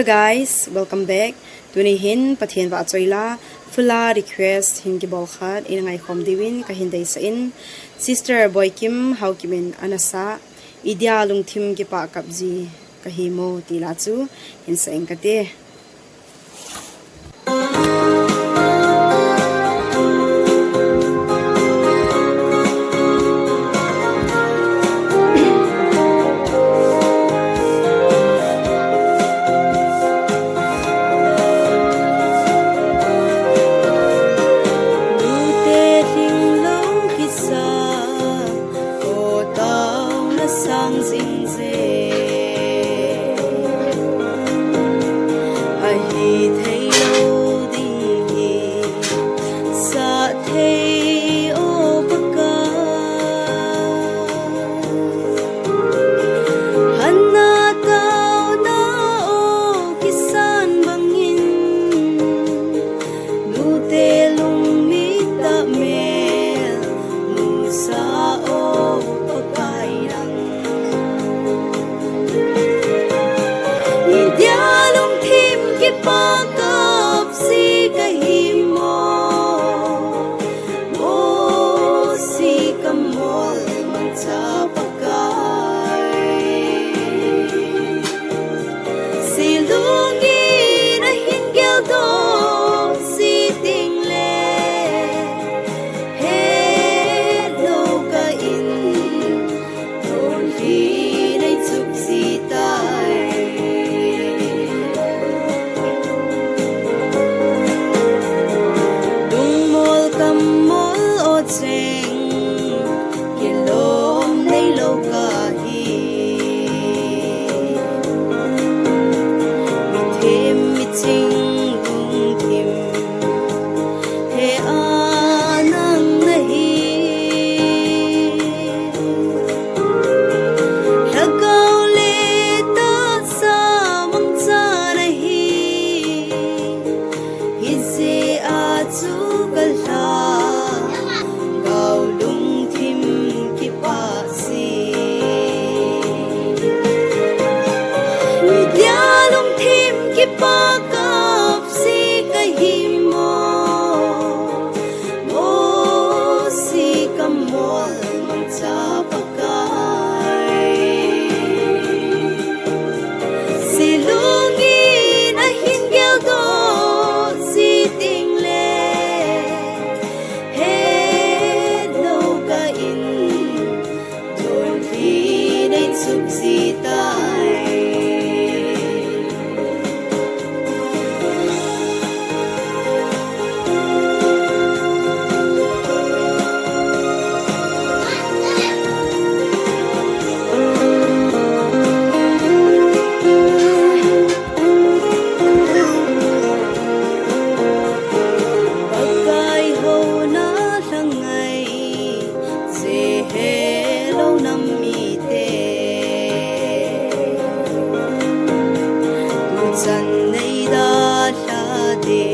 Hello guys, welcome back. Tunihin pathian wa choila fula request hin ki bol khat in ngai khom diwin ka hindai sa in sister boy kim how kimin anasa Idia lungthim ki pa kapji kahimmo tila chu in sa engkate kipah si kahimmo Mose kammol mangcha si lungi na hinggil do si tingle hello ka in thôn hi nay chụp si tai kammol o cheng kilom nei lo ka hi mi them mi ching lungthim he anang nahi lagaw le ta sa mangcha nahi hize a chu kalha gaw lungthim kipah si Idia lungthim kipah si kahimmo Mose kammol mangcha si lungi na hinggil do si tingle chụp si tai bagai ho na langai se hello nam mi te san nei da la de